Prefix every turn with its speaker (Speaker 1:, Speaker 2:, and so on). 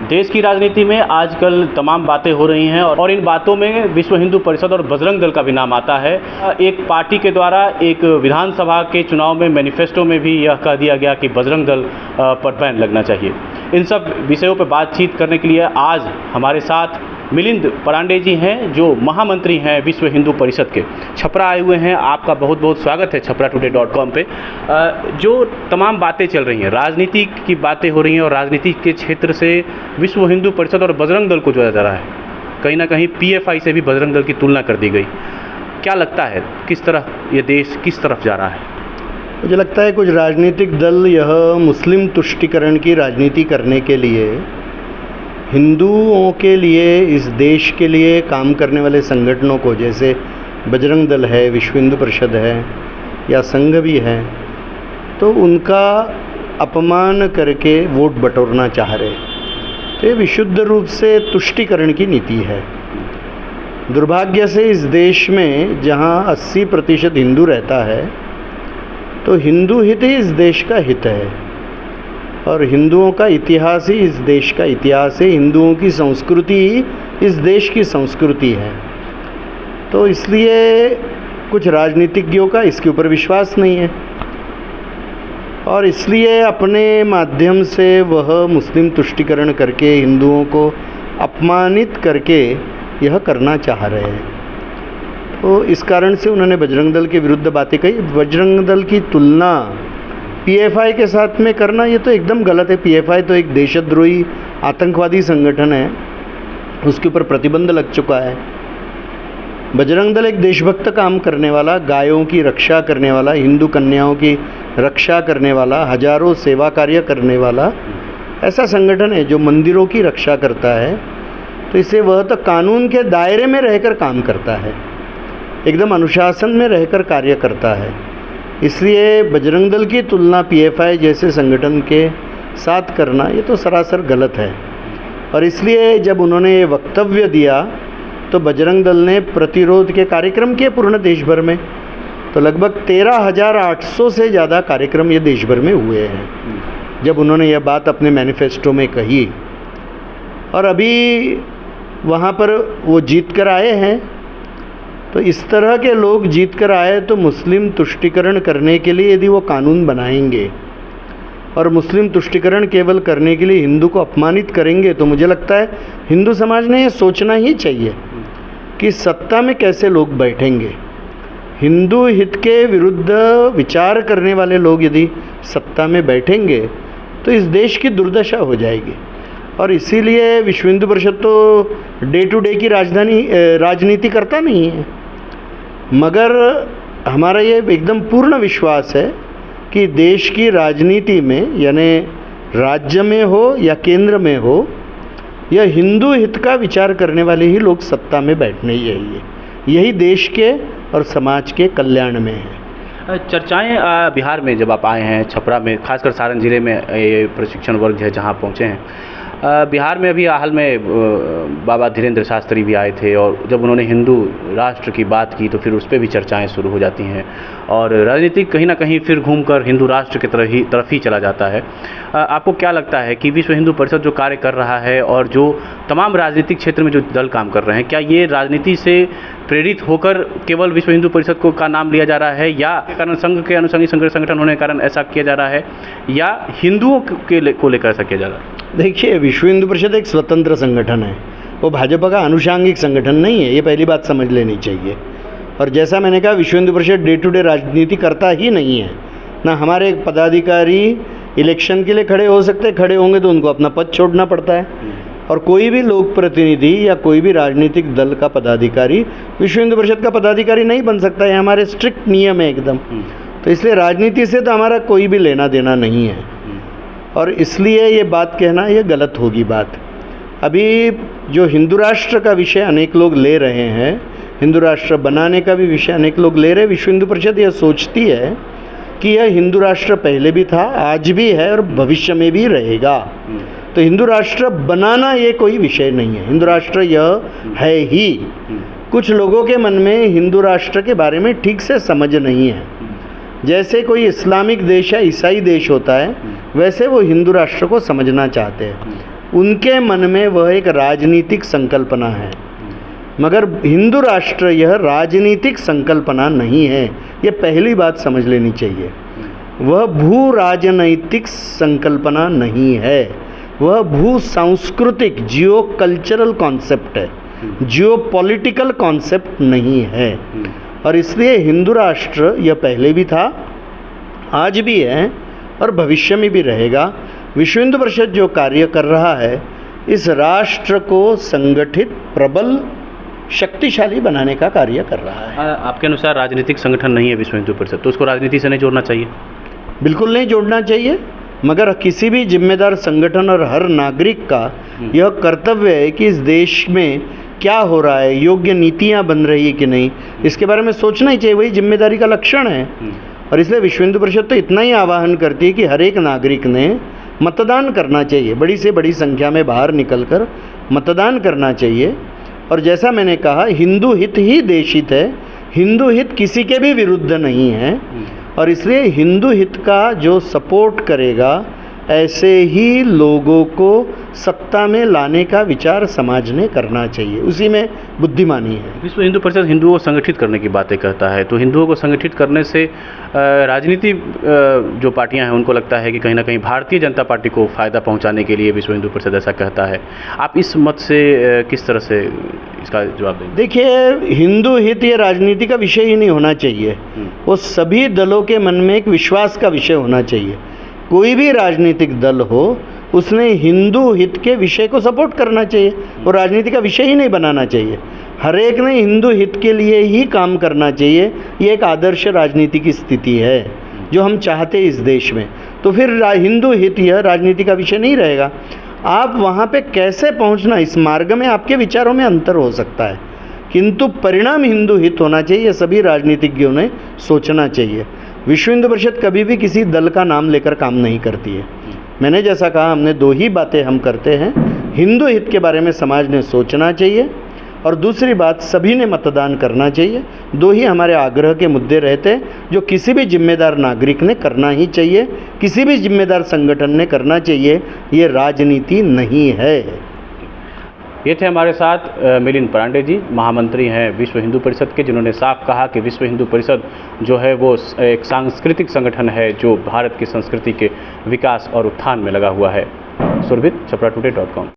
Speaker 1: देश की राजनीति में आजकल तमाम बातें हो रही हैं और इन बातों में विश्व हिंदू परिषद और बजरंग दल का भी नाम आता है। एक पार्टी के द्वारा एक विधानसभा के चुनाव में मैनिफेस्टो में भी यह कह दिया गया कि बजरंग दल पर बैन लगना चाहिए। इन सब विषयों पर बातचीत करने के लिए आज हमारे साथ मिलिंद परांडे जी हैं, जो महामंत्री हैं विश्व हिंदू परिषद के। छपरा आए हुए हैं। आपका बहुत बहुत स्वागत है छपराtoday.com पे। जो तमाम बातें चल रही हैं, राजनीति की बातें हो रही हैं और राजनीति के क्षेत्र से विश्व हिंदू परिषद और बजरंग दल को जोड़ा जा रहा है। कहीं ना कहीं PFI से भी बजरंग दल की तुलना कर दी गई। क्या लगता है किस तरह ये देश किस तरफ जा रहा है?
Speaker 2: मुझे लगता है कुछ राजनीतिक दल यह मुस्लिम तुष्टीकरण की राजनीति करने के लिए, हिंदुओं के लिए, इस देश के लिए काम करने वाले संगठनों को, जैसे बजरंग दल है, विश्व हिंदू परिषद है या संघ भी है, तो उनका अपमान करके वोट बटोरना चाह रहे। तो ये विशुद्ध रूप से तुष्टीकरण की नीति है। दुर्भाग्य से इस देश में जहाँ 80% हिंदू रहता है, तो हिंदू हित ही इस देश का हित है और हिंदुओं का इतिहास ही इस देश का इतिहास है। हिंदुओं की संस्कृति ही इस देश की संस्कृति है। तो इसलिए कुछ राजनीतिज्ञों का इसके ऊपर विश्वास नहीं है और इसलिए अपने माध्यम से वह मुस्लिम तुष्टीकरण करके हिंदुओं को अपमानित करके यह करना चाह रहे हैं। तो इस कारण से उन्होंने बजरंग दल के विरुद्ध बातें कही। बजरंग दल की तुलना PFI के साथ में करना ये तो एकदम गलत है। PFI तो एक देशद्रोही आतंकवादी संगठन है, उसके ऊपर प्रतिबंध लग चुका है। बजरंग दल एक देशभक्त काम करने वाला, गायों की रक्षा करने वाला, हिंदू कन्याओं की रक्षा करने वाला, हजारों सेवा कार्य करने वाला ऐसा संगठन है जो मंदिरों की रक्षा करता है। तो इससे वह तो कानून के दायरे में रहकर काम करता है, एकदम अनुशासन में रहकर कार्य करता है। इसलिए बजरंग दल की तुलना PFI जैसे संगठन के साथ करना ये तो सरासर गलत है। और इसलिए जब उन्होंने ये वक्तव्य दिया तो बजरंग दल ने प्रतिरोध के कार्यक्रम किए पूर्ण देश भर में। तो लगभग 13,800 से ज़्यादा कार्यक्रम ये देश भर में हुए हैं जब उन्होंने यह बात अपने मैनिफेस्टो में कही। और अभी वहाँ पर वो जीत कर आए हैं। तो इस तरह के लोग जीत कर आए तो मुस्लिम तुष्टीकरण करने के लिए यदि वो कानून बनाएंगे और मुस्लिम तुष्टीकरण केवल करने के लिए हिंदू को अपमानित करेंगे, तो मुझे लगता है हिंदू समाज ने ये सोचना ही चाहिए कि सत्ता में कैसे लोग बैठेंगे। हिंदू हित के विरुद्ध विचार करने वाले लोग यदि सत्ता में बैठेंगे तो इस देश की दुर्दशा हो जाएगी। और इसीलिए विश्व हिंदू परिषद तो डे टू डे की राजनीति करता नहीं है, मगर हमारा ये एकदम पूर्ण विश्वास है कि देश की राजनीति में, यानी राज्य में हो या केंद्र में हो, यह हिंदू हित का विचार करने वाले ही लोग सत्ता में बैठने ही चाहिए। यही देश के और समाज के कल्याण में है।
Speaker 1: चर्चाएं बिहार में जब आप आए हैं, छपरा में, खासकर सारण जिले में ये प्रशिक्षण वर्ग है जहां पहुंचे हैं, बिहार में अभी हाल में बाबा धीरेन्द्र शास्त्री भी आए थे और जब उन्होंने हिंदू राष्ट्र की बात की तो फिर उस पर भी चर्चाएं शुरू हो जाती हैं और राजनीति कहीं ना कहीं फिर घूमकर हिंदू राष्ट्र की तरफ ही चला जाता है। आपको क्या लगता है कि विश्व हिंदू परिषद जो कार्य कर रहा है और जो तमाम राजनीतिक क्षेत्र में जो दल काम कर रहे हैं, क्या ये राजनीति से प्रेरित होकर केवल विश्व हिंदू परिषद को का नाम लिया जा रहा है, या कारण संघ के अनुषंगी संगठन होने के कारण ऐसा किया जा रहा है, या हिंदुओं को लेकर ऐसा किया जा रहा है?
Speaker 2: देखिए, विश्व हिंदू परिषद एक स्वतंत्र संगठन है, वो भाजपा का अनुषांगिक संगठन नहीं है। ये पहली बात समझ लेनी चाहिए। और जैसा मैंने कहा, विश्व Hindu Parishad day to day राजनीति करता ही नहीं है। ना हमारे पदाधिकारी इलेक्शन के लिए खड़े हो सकते, खड़े होंगे तो उनको अपना पद छोड़ना पड़ता है। और कोई भी लोक प्रतिनिधि या कोई भी राजनीतिक दल का पदाधिकारी विश्व हिंदू परिषद का पदाधिकारी नहीं बन सकता है। हमारे स्ट्रिक्ट नियम है एकदम। तो इसलिए राजनीति से तो हमारा कोई भी लेना देना नहीं है और इसलिए ये बात कहना ये गलत होगी बात। अभी जो हिंदू राष्ट्र का विषय अनेक लोग ले रहे हैं, हिंदू राष्ट्र बनाने का भी विषय अनेक लोग ले रहे हैं। विश्व हिंदू परिषद यह सोचती है कि यह हिंदू राष्ट्र पहले भी था, आज भी है और भविष्य में भी रहेगा। तो हिंदू राष्ट्र बनाना ये कोई विषय नहीं है, हिंदू राष्ट्र यह है ही। कुछ लोगों के मन में हिंदू राष्ट्र के बारे में ठीक से समझ नहीं है। जैसे कोई इस्लामिक देश या ईसाई देश होता है, वैसे वो हिंदू राष्ट्र को समझना चाहते हैं। उनके मन में वह एक राजनीतिक संकल्पना है, मगर हिंदू राष्ट्र यह राजनीतिक संकल्पना नहीं है। ये पहली बात समझ लेनी चाहिए। वह भू राजनैतिक संकल्पना नहीं है, वह भू सांस्कृतिक जियो कल्चरल कॉन्सेप्ट है, जियो पॉलिटिकल कॉन्सेप्ट नहीं है। और इसलिए हिंदू राष्ट्र यह पहले भी था, आज भी है और भविष्य में भी रहेगा। विश्व हिंदू परिषद जो कार्य कर रहा है, इस राष्ट्र को संगठित, प्रबल, शक्तिशाली बनाने का कार्य कर रहा है।
Speaker 1: आपके अनुसार राजनीतिक संगठन नहीं है विश्व हिंदू परिषद, तो उसको राजनीति से नहीं जोड़ना चाहिए?
Speaker 2: बिल्कुल नहीं जोड़ना चाहिए, मगर किसी भी जिम्मेदार संगठन और हर नागरिक का यह कर्तव्य है कि इस देश में क्या हो रहा है, योग्य नीतियां बन रही है कि नहीं, इसके बारे में सोचना ही चाहिए। वही जिम्मेदारी का लक्षण है। और इसलिए विश्व हिंदू परिषद तो इतना ही आह्वान करती है कि हर एक नागरिक ने मतदान करना चाहिए, बड़ी से बड़ी संख्या में बाहर निकलकर मतदान करना चाहिए। और जैसा मैंने कहा, हिंदू हित ही देश हित है, हिंदू हित किसी के भी विरुद्ध नहीं है। और इसलिए हिंदू हित का जो सपोर्ट करेगा, ऐसे ही लोगों को सत्ता में लाने का विचार समाज ने करना चाहिए, उसी में बुद्धिमानी है।
Speaker 1: विश्व हिंदू परिषद हिंदुओं को संगठित करने की बातें कहता है, तो हिंदुओं को संगठित करने से राजनीति जो पार्टियां हैं उनको लगता है कि कहीं ना कहीं भारतीय जनता पार्टी को फ़ायदा पहुंचाने के लिए विश्व हिंदू परिषद ऐसा कहता है। आप इस मत से किस तरह से इसका जवाब देंगे?
Speaker 2: देखिए, हिंदू हित ये राजनीति का विषय ही नहीं होना चाहिए, वो सभी दलों के मन में एक विश्वास का विषय होना चाहिए। कोई भी राजनीतिक दल हो, उसने हिंदू हित के विषय को सपोर्ट करना चाहिए, वो राजनीति का विषय ही नहीं बनाना चाहिए। हर एक ने हिंदू हित के लिए ही काम करना चाहिए। ये एक आदर्श राजनीति की स्थिति है जो हम चाहते हैं इस देश में। तो फिर हिंदू हित यह राजनीति का विषय नहीं रहेगा। आप वहाँ पे कैसे पहुँचना, इस मार्ग में आपके विचारों में अंतर हो सकता है, किंतु परिणाम हिंदू हित होना चाहिए, सभी राजनीतिज्ञों ने सोचना चाहिए। विश्व हिंदू परिषद कभी भी किसी दल का नाम लेकर काम नहीं करती है। मैंने जैसा कहा, हमने दो ही बातें हम करते हैं। हिंदू हित के बारे में समाज ने सोचना चाहिए, और दूसरी बात, सभी ने मतदान करना चाहिए। दो ही हमारे आग्रह के मुद्दे रहते हैं जो किसी भी जिम्मेदार नागरिक ने करना ही चाहिए, किसी भी जिम्मेदार संगठन ने करना चाहिए। ये राजनीति नहीं है।
Speaker 1: ये थे हमारे साथ मिलिंद पांडे जी, महामंत्री हैं विश्व हिंदू परिषद के, जिन्होंने साफ कहा कि विश्व हिंदू परिषद जो है वो एक सांस्कृतिक संगठन है जो भारत की संस्कृति के विकास और उत्थान में लगा हुआ है। सुरभित, छपरा टुडे.com।